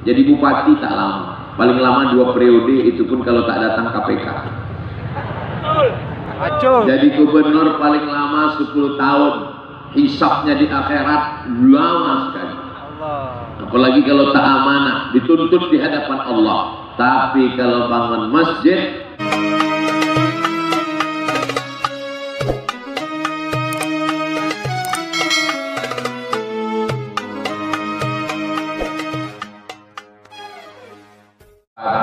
Jadi bupati tak lama, paling lama 2 periode, itu pun kalau tak datang KPK. Jadi gubernur paling lama 10 tahun, hisabnya di akhirat lama sekali. Apalagi kalau tak amanah, dituntut di hadapan Allah. Tapi kalau bangun masjid,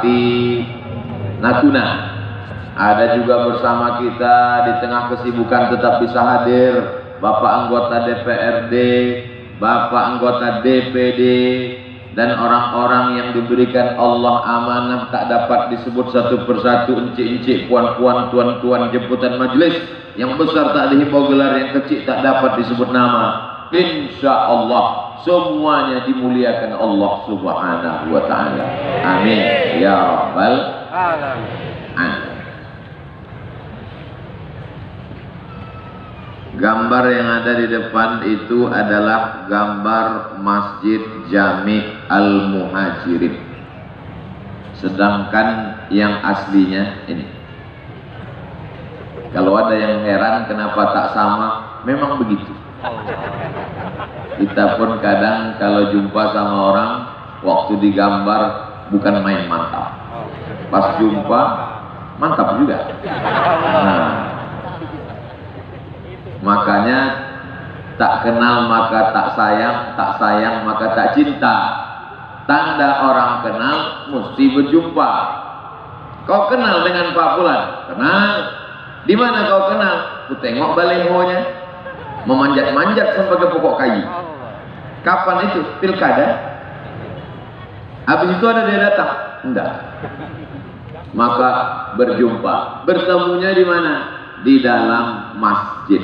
di Natuna ada juga bersama kita di tengah kesibukan tetap bisa hadir Bapak anggota DPRD, Bapak anggota DPD, dan orang-orang yang diberikan Allah amanah tak dapat disebut satu persatu, encik-encik, puan-puan, tuan-tuan, jemputan majelis yang besar tak dihimbau gelar, yang kecil tak dapat disebut nama. Insya Allah semuanya dimuliakan Allah Subhanahu wa ta'ala. Amin ya rabbal alamin. Gambar yang ada di depan itu adalah gambar Masjid Jami' Al-Muhajirin. Sedangkan yang aslinya ini. Kalau ada yang heran kenapa tak sama, memang begitu. Kita pun kadang kalau jumpa sama orang, waktu digambar bukan main mantap, pas jumpa mantap juga. Nah, makanya tak kenal maka tak sayang, tak sayang maka tak cinta. Tanda orang kenal mesti berjumpa. Kau kenal dengan Pak Fulan? Kenal. Di mana kau kenal? Ku tengok balehonya memanjat-manjat sampai ke pokok kayu. Kapan itu? Pilkada? Habis itu ada dia datang? Enggak. Maka berjumpa. Bertemunya di mana? Di dalam masjid.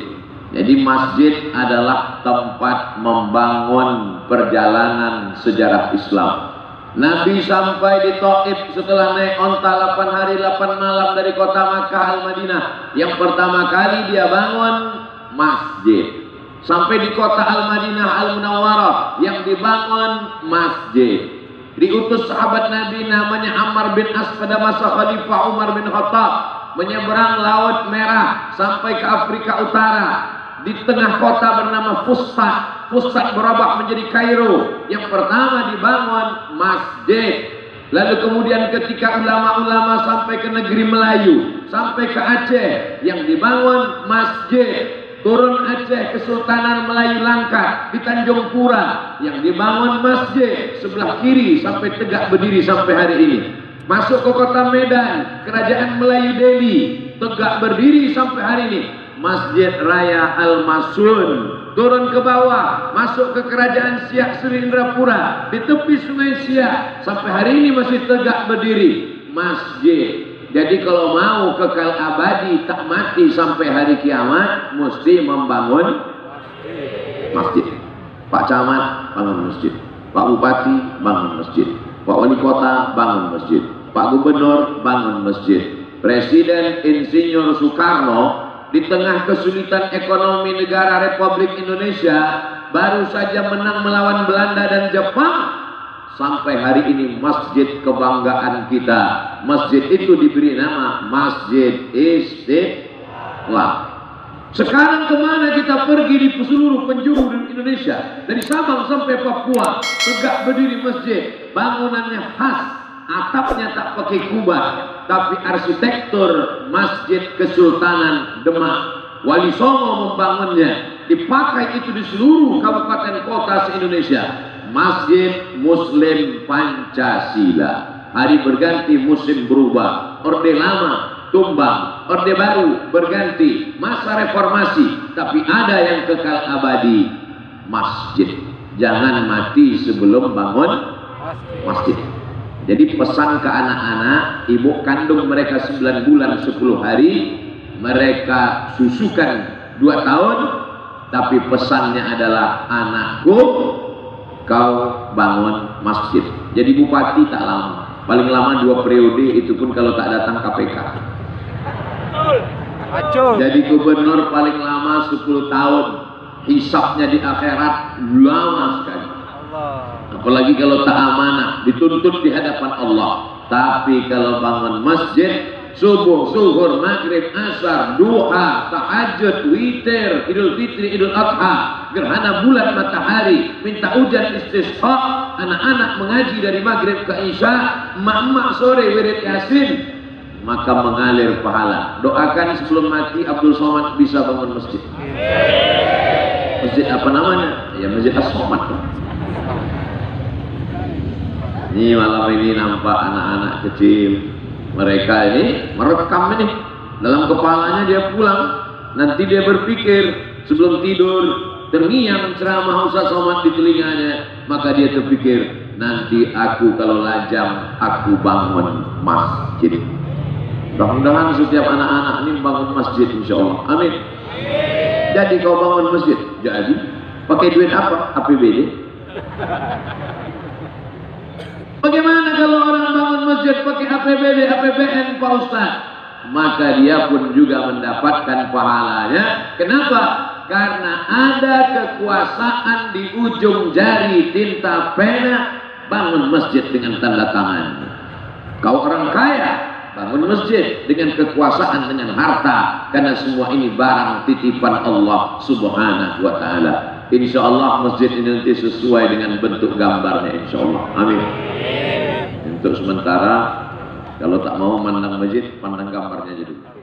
Jadi masjid adalah tempat membangun perjalanan sejarah Islam. Nabi sampai di Taif setelah naik onta 8 hari 8 malam dari kota Makkah Al-Madinah. Yang pertama kali dia bangun masjid. Sampai di kota Al-Madinah Al-Munawwarah yang dibangun masjid. Diutus sahabat Nabi namanya Ammar bin As pada masa Khalifah Umar bin Khattab menyeberang Laut Merah sampai ke Afrika Utara. Di tengah kota bernama Fustat. Fustat berubah menjadi Kairo. Yang pertama dibangun masjid. Lalu kemudian ketika ulama-ulama sampai ke negeri Melayu, sampai ke Aceh, yang dibangun masjid. Turun Aceh, Kesultanan Melayu Langkat di Tanjung Pura, yang dibangun masjid sebelah kiri sampai tegak berdiri sampai hari ini. Masuk ke kota Medan, Kerajaan Melayu Delhi, tegak berdiri sampai hari ini. Masjid Raya Al-Masun. Turun ke bawah, masuk ke Kerajaan Siak Sri Indrapura di tepi Sungai Siak, sampai hari ini masih tegak berdiri. Masjid. Jadi kalau mau kekal abadi tak mati sampai hari kiamat, mesti membangun masjid. Pak Camat bangun masjid, Pak Bupati bangun masjid, Pak Wali Kota bangun masjid, Pak Gubernur bangun masjid. Presiden Insinyur Soekarno di tengah kesulitan ekonomi negara Republik Indonesia baru saja menang melawan Belanda dan Jepang. Sampai hari ini masjid kebanggaan kita, masjid itu diberi nama Masjid Istiqlal. Sekarang kemana kita pergi di seluruh penjuru Indonesia, dari Sabang sampai Papua, tegak berdiri masjid. Bangunannya khas, atapnya tak pakai kubah, tapi arsitektur Masjid Kesultanan Demak. Wali Songo membangunnya, dipakai itu di seluruh kabupaten kota se-Indonesia. Masjid Muslim Pancasila. Hari berganti, musim berubah. Orde lama tumbang, orde baru berganti, masa reformasi. Tapi ada yang kekal abadi, masjid. Jangan mati sebelum bangun masjid. Jadi pesan ke anak-anak, ibu kandung mereka 9 bulan 10 hari, mereka susukan 2 tahun, tapi pesannya adalah, anakku, kau bangun masjid. Jadi bupati tak lama, paling lama 2 periode, itu pun kalau tak datang KPK. Jadi gubernur paling lama 10 tahun, hisabnya di akhirat lama sekali. apalagi kalau tak amanah, dituntut di hadapan Allah. Tapi kalau bangun masjid, subuh, zuhur, maghrib, asar, duha, tahajud, witir, idul fitri, idul adha, gerhana bulan matahari, minta hujan istisqa, anak-anak mengaji dari maghrib ke isya, emak-emak sore wirid yasin, maka mengalir pahala. Doakan sebelum mati Abdul Somad bisa bangun masjid. Masjid apa namanya? Ya Masjid As-Somad. Ini malam ini nampak anak-anak kecil, mereka ini merekam ini dalam kepalanya, dia pulang nanti dia berpikir sebelum tidur, terngiang ceramah Ustaz Somad di telinganya, maka dia terpikir, nanti aku kalau lajang aku bangun masjid. Mudah-mudahan setiap anak-anak ini bangun masjid, insya Allah. Amin. Jadi kau bangun masjid, jadi pakai duit apa? APBD. Bagaimana kalau orang bangun masjid pakai APBD, APBN, Pak Ustaz? Maka dia pun juga mendapatkan pahalanya. Kenapa? Karena ada kekuasaan di ujung jari tinta pena, bangun masjid dengan tanda tangan. Kau orang kaya, bangun masjid dengan kekuasaan, dengan harta, karena semua ini barang titipan Allah Subhanahu wa Ta'ala. Insya Allah masjid ini nanti sesuai dengan bentuk gambarnya, insya Allah. Amin. Untuk sementara, kalau tak mau mandang masjid, pandang gambarnya aja dulu.